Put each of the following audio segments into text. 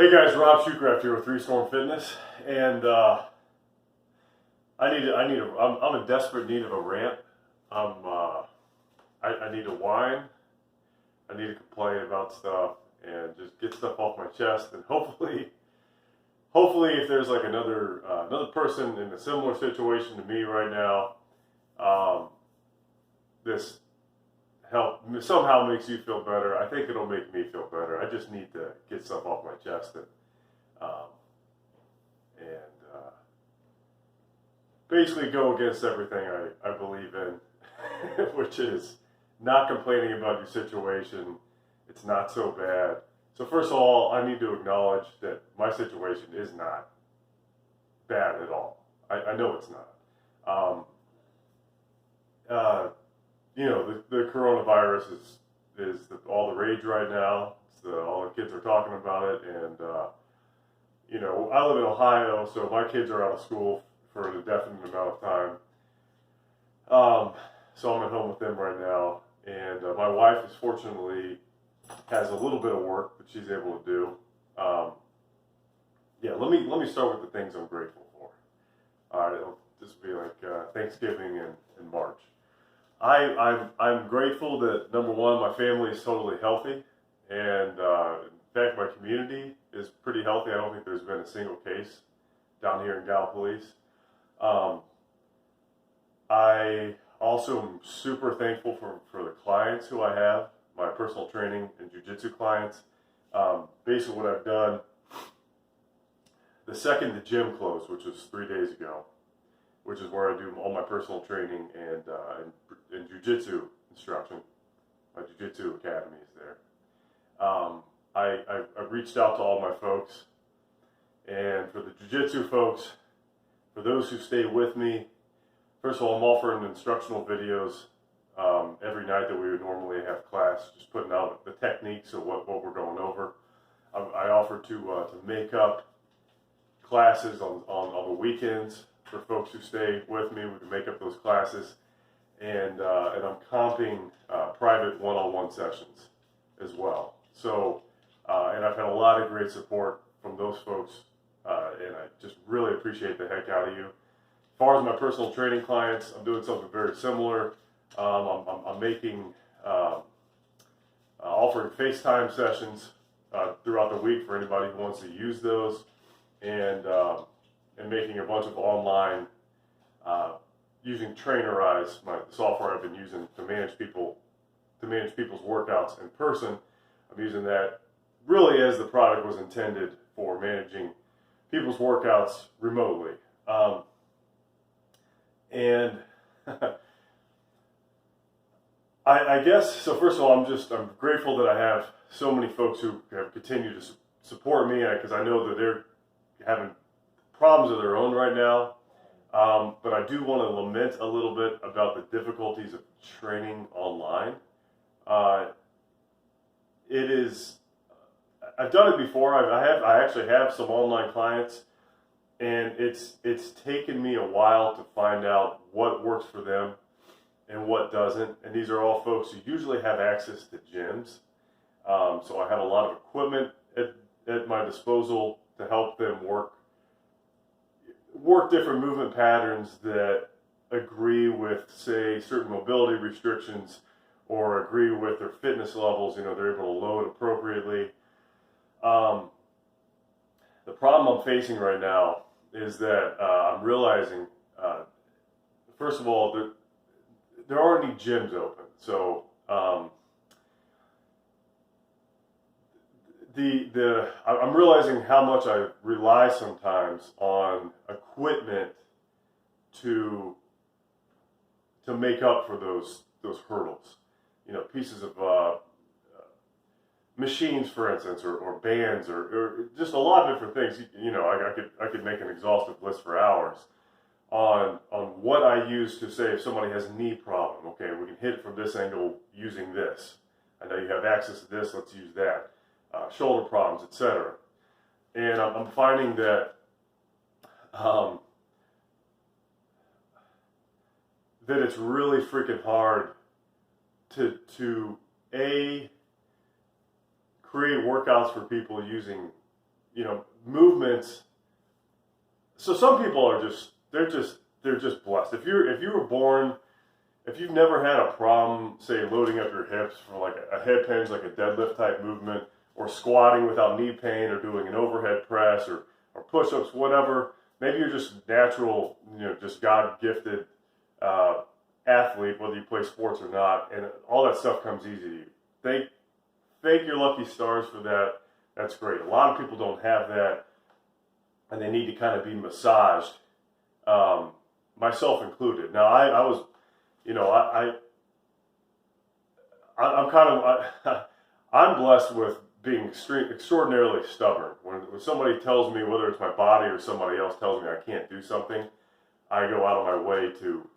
Hey guys, Rob Shoecraft here with Three Storm Fitness, and I'm in desperate need of a rant. I need to whine. I need to complain about stuff and just get stuff off my chest. And hopefully, if there's like another person in a similar situation to me right now, this help somehow makes you feel better. I think it'll make me feel better. I just need to get stuff off my chest um, and basically go against everything I believe in, which is not complaining about your situation. It's not so bad. So first of all, I need to acknowledge that my situation is not bad at all. I know it's not. The coronavirus is all the rage right now. All the kids are talking about it, and I live in Ohio, so my kids are out of school for an indefinite amount of time. So I'm at home with them right now, and my wife is fortunately has a little bit of work that she's able to do. Let me start with the things I'm grateful for. All right, it'll just be like Thanksgiving in March. I'm grateful that, number one, my family is totally healthy, and in fact, my community is pretty healthy. I don't think there's been a single case down here in Gallipolis. I also am super thankful for the clients who I have, my personal training and jiu-jitsu clients. Basically what I've done, the second the gym closed, which was 3 days ago, which is where I do all my personal training and jiu-jitsu instruction. My jiu-jitsu academy is there. I reached out to all my folks, and for the jiu-jitsu folks, for those who stay with me, first of all, I'm offering instructional videos every night that we would normally have class, just putting out the techniques of what we're going over. I offer to make up classes on the weekends for folks who stay with me. We can make up those classes, and I'm comping private one-on-one sessions as well. So, and I've had a lot of great support from those folks, and I just really appreciate the heck out of you. As far as my personal training clients, I'm doing something very similar. I'm making offering FaceTime sessions throughout the week for anybody who wants to use those, and making a bunch of online using Trainerize, the software I've been using to manage people's workouts in person. I'm using that really as the product was intended for managing people's workouts remotely. And I guess, so first of all, I'm grateful that I have so many folks who have continued to support me, because I know that they're having problems of their own right now. But I do want to lament a little bit about the difficulties of training online. I've done it before. I actually have some online clients, and it's taken me a while to find out what works for them and what doesn't. And these are all folks who usually have access to gyms. So I have a lot of equipment at my disposal to help them work different movement patterns that agree with, say, certain mobility restrictions, or agree with their fitness levels. They're able to load appropriately. The problem I'm facing right now is that I'm realizing, first of all, there aren't any gyms open. So I'm realizing how much I rely sometimes on equipment to make up for those hurdles. Pieces of machines, for instance, or bands, or just a lot of different things. I could make an exhaustive list for hours on what I use to say if somebody has a knee problem. Okay, we can hit it from this angle using this. I know you have access to this. Let's use that. Shoulder problems, etc. And I'm finding that that it's really freaking hard to create workouts for people using movements. So some people are they're just blessed. If you were born, if you've never had a problem, say loading up your hips for like a hip hinge, like a deadlift type movement, or squatting without knee pain, or doing an overhead press, or push-ups, whatever. Maybe you're just natural, just God-gifted athlete, whether you play sports or not, and all that stuff comes easy to you. Thank your lucky stars for that. That's great. A lot of people don't have that, and they need to kind of be massaged, myself included. Now, I was, I'm kind of, I'm blessed with being extraordinarily stubborn. When somebody tells me, whether it's my body or somebody else tells me I can't do something, I go out of my way to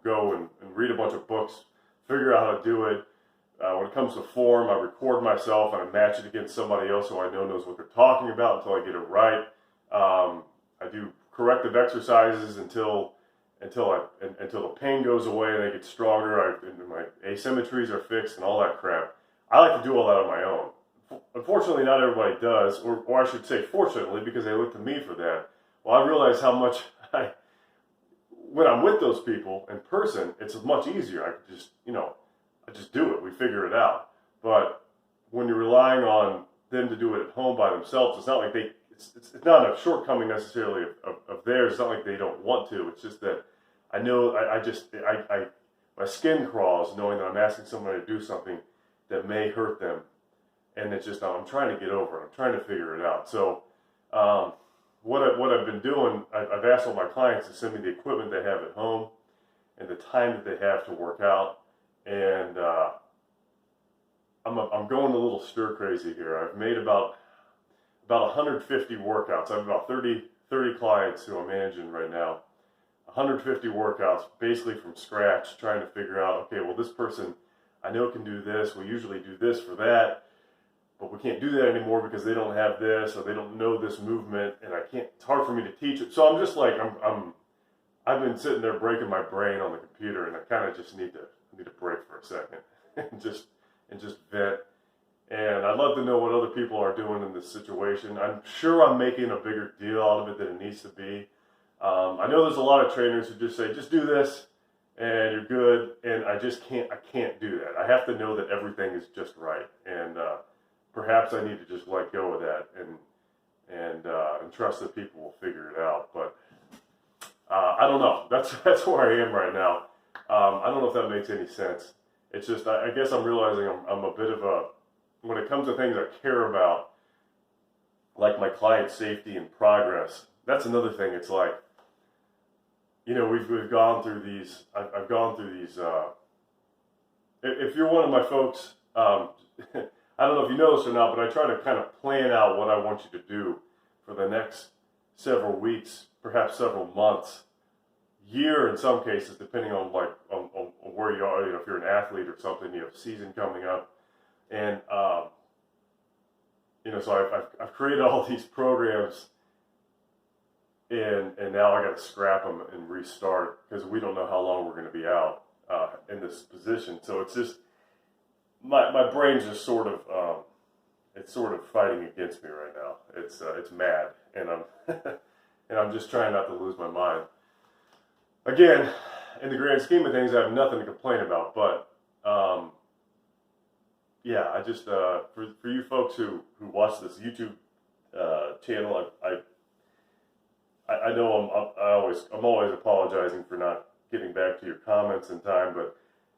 go and read a bunch of books, figure out how to do it. When it comes to form, I record myself and I match it against somebody else who I know knows what they're talking about until I get it right. I do corrective exercises until the pain goes away and I get stronger. And my asymmetries are fixed and all that crap. I like to do all that on my own. Unfortunately, not everybody does, or I should say fortunately, because they look to me for that. Well, I realize how much when I'm with those people in person, it's much easier. I just do it. We figure it out. But when you're relying on them to do it at home by themselves, it's not like it's not a shortcoming necessarily of theirs. It's not like they don't want to. It's just that I know my skin crawls knowing that I'm asking somebody to do something that may hurt them. And it's just, I'm trying to get over it. I'm trying to figure it out. So what I've been doing, I've asked all my clients to send me the equipment they have at home and the time that they have to work out. And I'm going a little stir crazy here. I've made about 150 workouts. I have about 30 clients who I'm managing right now. 150 workouts, basically from scratch, trying to figure out, okay, well, this person I know can do this. We usually do this for that, but we can't do that anymore because they don't have this or they don't know this movement, and I can't. It's hard for me to teach it. So I'm just like I've been sitting there breaking my brain on the computer, and I kind of just need to break for a second and just vent. And I'd love to know what other people are doing in this situation. I'm sure I'm making a bigger deal out of it than it needs to be. I know there's a lot of trainers who just say, just do this and you're good. And I can't do that. I have to know that everything is just right. And perhaps I need to just let go of that and trust that people will figure it out. But I don't know. That's where I am right now. I don't know if that makes any sense. It's just, I guess I'm realizing I'm a bit of a, when it comes to things I care about, like my client safety and progress, that's another thing. It's like, we've gone through these, I've gone through these, if you're one of my folks, I don't know if you know this or not, but I try to kind of plan out what I want you to do for the next several weeks, perhaps several months, year in some cases, depending on on where you are. If you're an athlete or something, you have season coming up, and so I've created all these programs, and now I got to scrap them and restart because we don't know how long we're going to be out in this position. So it's just my brain's just sort of it's sort of fighting against me right now. It's mad, and I'm just trying not to lose my mind. Again, in the grand scheme of things, I have nothing to complain about, but yeah, I just for you folks who watch this YouTube channel, I know I'm always apologizing for not getting back to your comments in time, but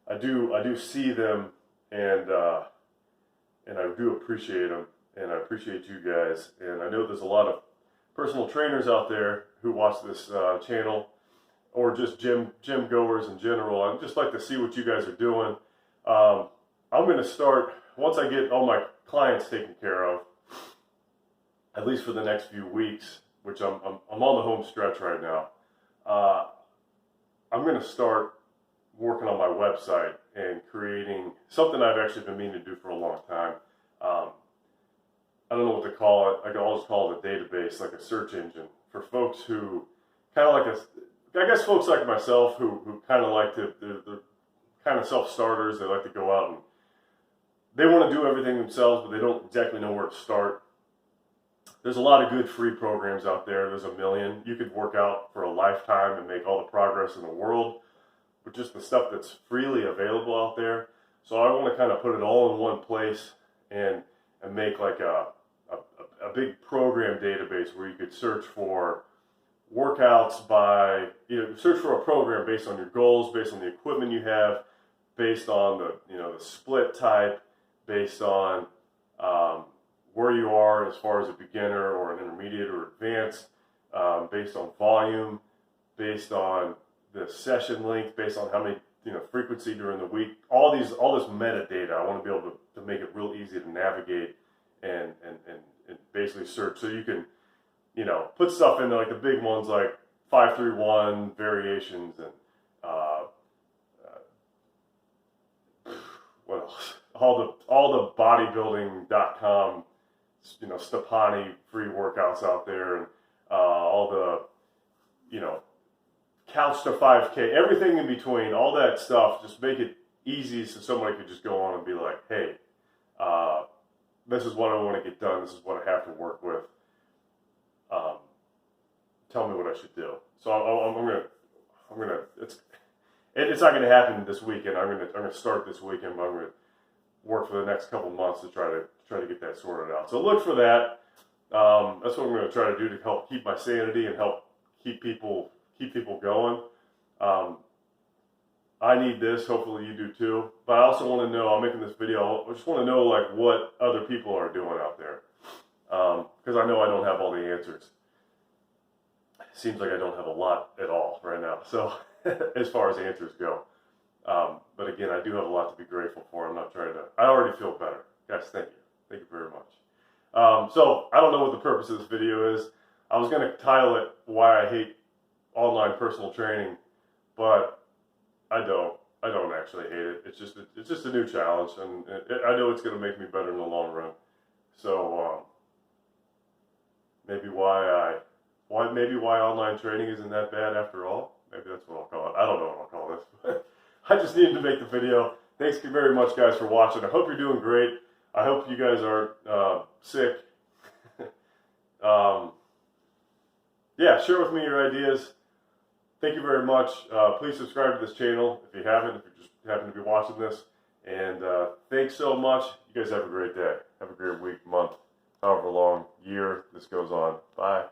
I do see them, and I do appreciate them, and I appreciate you guys, and I know there's a lot of personal trainers out there who watch this channel, or just gym goers in general. I'd just like to see what you guys are doing. I'm going to start, once I get all my clients taken care of, at least for the next few weeks, which I'm on the home stretch right now. I'm going to start working on my website and creating something I've actually been meaning to do for a long time. I don't know what to call it. I'll just call it a database, like a search engine for folks who kind of like I guess folks like myself who kind of like they're kind of self-starters. They like to go out and they want to do everything themselves, but they don't exactly know where to start. there's a lot of good free programs out there. There's a million. You could work out for a lifetime and make all the progress in the world with just the stuff that's freely available out there. So I want to kind of put it all in one place and make like a big program database where you could search for workouts by, search for a program based on your goals, based on the equipment you have, based on the split type, based on where you are as far as a beginner or an intermediate or advanced, based on volume, based on the session length, based on how many frequency during the week. All this metadata, I want to be able to make it real easy to navigate and basically search. So you can put stuff into like the big ones like 5-3-1 variations and what else? All the bodybuilding.com Stepani free workouts out there, and all the couch to 5K, everything in between, all that stuff. Just make it easy so somebody could just go on and be like, hey, this is what I want to get done. This is what I have to work with. Tell me what I should do. So I'm gonna. It's not gonna happen this weekend. I'm gonna start this weekend, but I'm gonna work for the next couple months to try to get that sorted out. So look for that. That's what I'm gonna try to do to help keep my sanity and help keep people going. I need this. Hopefully you do too. But I also want to know. I'm making this video. I just want to know like what other people are doing out there, because I know I don't have all the answers. Seems like I don't have a lot at all right now. So as far as answers go, but again, I do have a lot to be grateful for. I'm not trying to. I already feel better, guys. Thank you very much. So I don't know what the purpose of this video is. I was going to title it "Why I Hate Online Personal Training," but I don't actually hate it. It's just a new challenge, and I know it's going to make me better in the long run. So maybe why online training isn't that bad after all. Maybe that's what I'll call it. I don't know what I'll call this. I just needed to make the video. Thanks very much, guys, for watching. I hope you're doing great. I hope you guys aren't sick. Yeah, share with me your ideas. Thank you very much. Please subscribe to this channel if you haven't, if you just happen to be watching this. And thanks so much. You guys have a great day. Have a great week, month, however long, year this goes on. Bye.